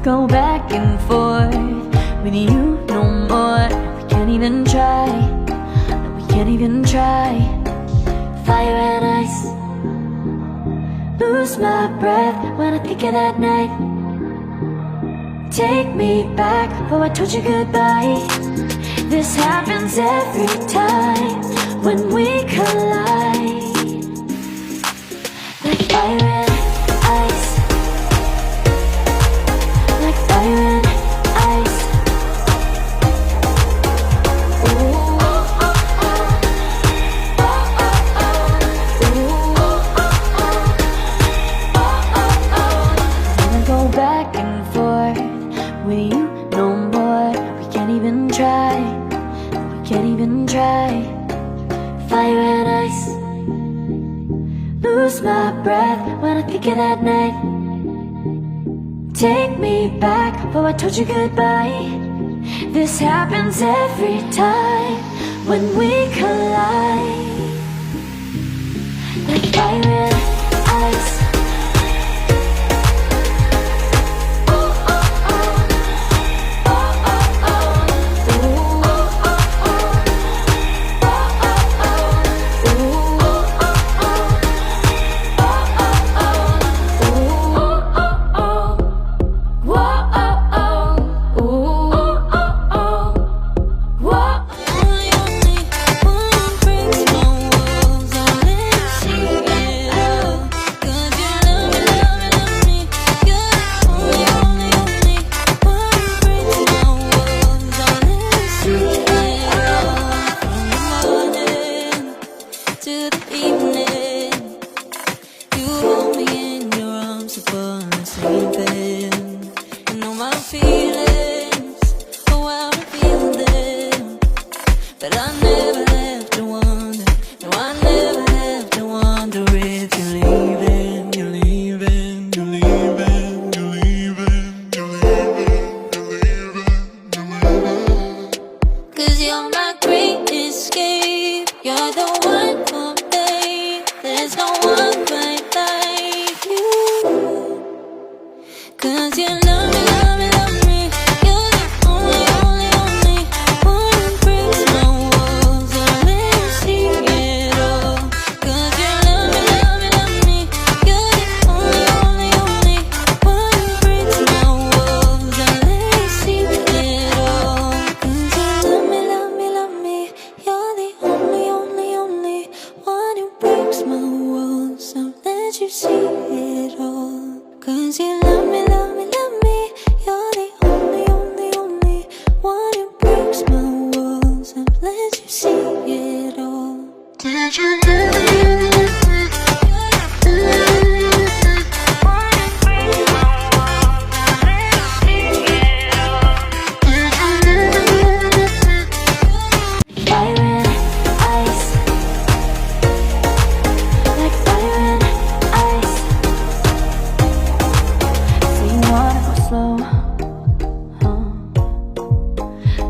go back and forth with you no more. We can't even try, no, we can't even try. Fire and ice, lose my breath when I think of that night. Take me back, oh I told you goodbye. This happens every time when we collide. Like fire and ice, like fire and ice. Ooh, oh, oh, oh. Oh, oh, oh. Ooh, oh, oh, oh. Oh, oh, oh. I wanna go back and forth with you no more. We can't even try, we can't even try. Fire and ice, lose my breath when I think of that night. Take me back, oh I told you goodbye. This happens every time when we collide. Like fire and ice.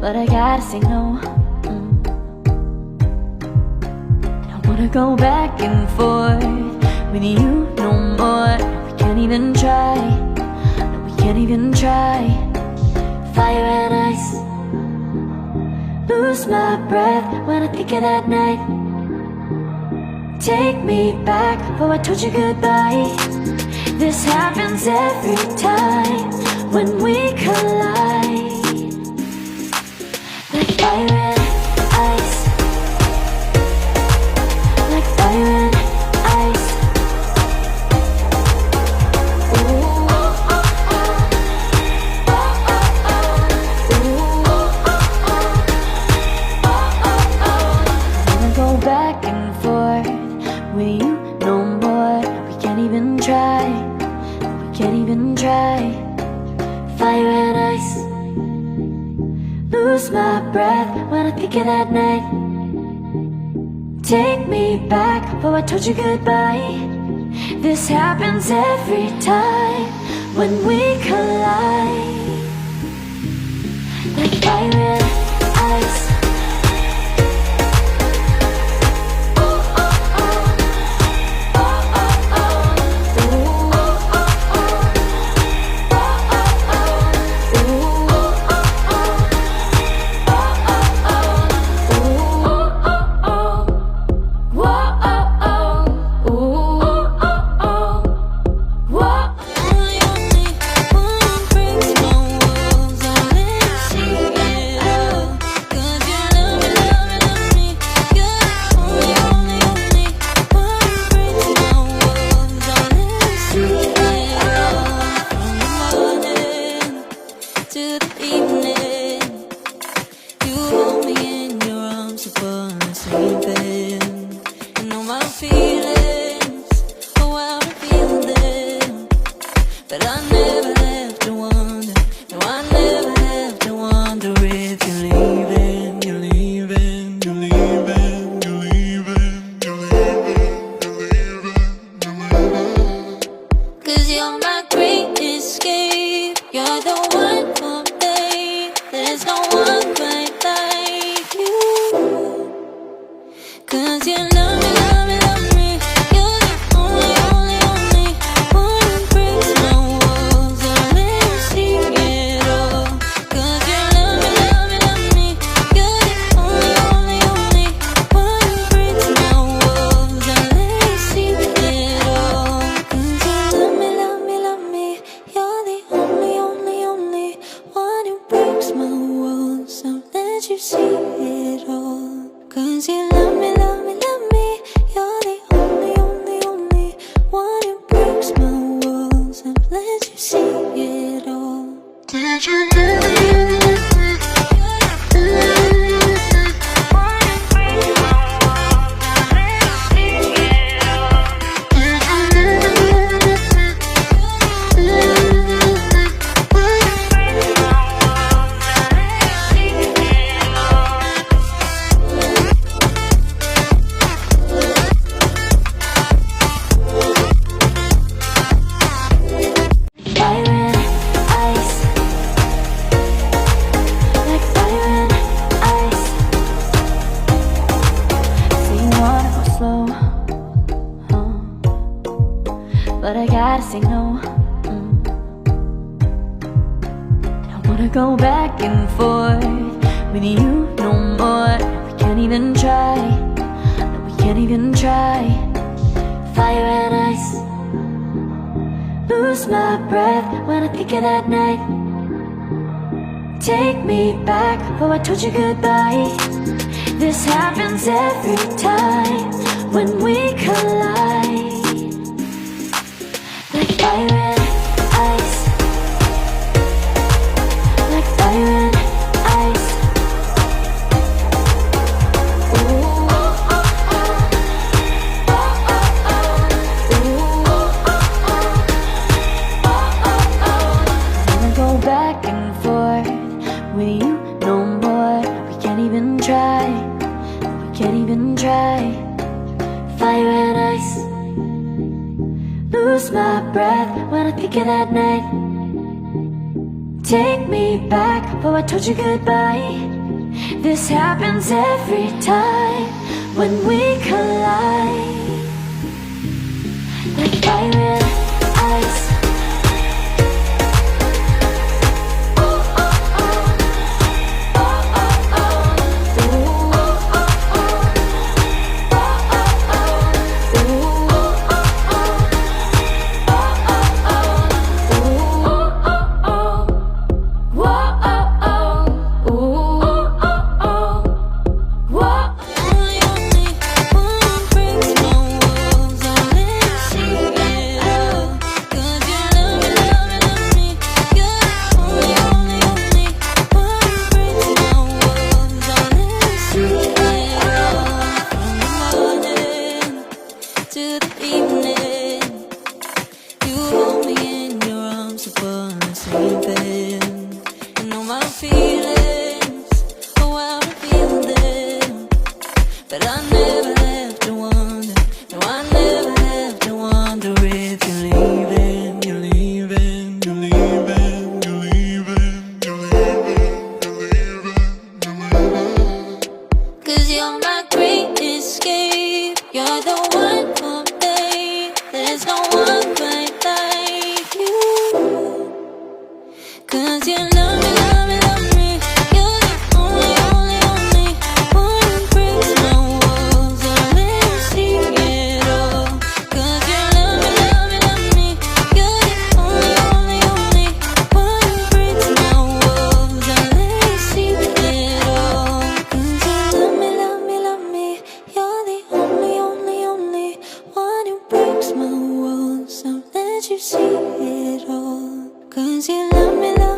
But I gotta say no. I don't wanna go back and forth with you no more. We can't even try, no, we can't even try. Fire and ice, lose my breath when I think of that night. Take me back, oh I told you goodbye. This happens every time when we collide. Like fire and ice, like fire and ice. Ooh, oh, oh, oh. Oh, oh, oh. Ooh, oh, oh, oh. Oh, oh, oh. I wanna go back and forth with you no more. We can't even try, we can't even try. Fire and ice, lose my breath when I think of that night. Take me back, oh I told you goodbye. This happens every time when we collide. Like fire and ice. Oh, oh, oh. Ooh, oh, oh, oh. Oh, oh, oh. but I never have to wonder. No, I never have to wonder if you're leaving, you're leaving, you're leaving, you're leaving, you're leaving, you're leaving, you're leaving. 'Cause you're my great escape. You're the one for me. There's no one quite like you. 'Cause you love me, love me, love me. You're the only, only, only one who breaks my walls and let me see it all. 'Cause you love me, love me, love me. You're the only, only, only one who breaks my walls and let me see it all. 'Cause you love me, love me, love me. You're the only, only, only one who breaks my walls and let you see it all. 'Cause you love me, love me, love me. You're the only, only, only one who breaks my walls and let you see it all. Did you know fire and ice, like fire and ice. Say you wanna go slow, but I gotta say no. I don't wanna go back and forth with you no more. We can't even try, no, we can't even try. Fire and ice, lose my breath when I think of that night. Take me back, oh I told you goodbye. This happens every time when we collide. Like fire and ice, like fire and ice. Ooh, oh, oh, oh, oh, oh, oh. Ooh, oh, oh, oh. Wanna go back and forth with you no more. We can't even try, we can't even try. Fire and ice, lose my breath when I think of that night. Take me back, oh I told you goodbye. This happens every time when we collide. Like fire and ice. To the evening, you hold me in your arms upon the sleeping. You know my feelings, oh how I feel them. But I never have to wonder, no I never have to wonder if you're leaving, you're leaving, you're leaving, you're leaving, you're leaving, you're leaving, you're leaving. 'Cause you're my great escape, you're the one for me. There's no one quite like you. 'Cause you love me, love me, love me. You're the only, only, only one who breaks my walls and let me see it all. 'Cause you love me, love me, love me. You're the only, only, only one who breaks my walls and let me see it all. 'Cause you love me, love me, love me. You're the only, only, only one who breaks my walls and let you see it all. 'Cause you love me, love me.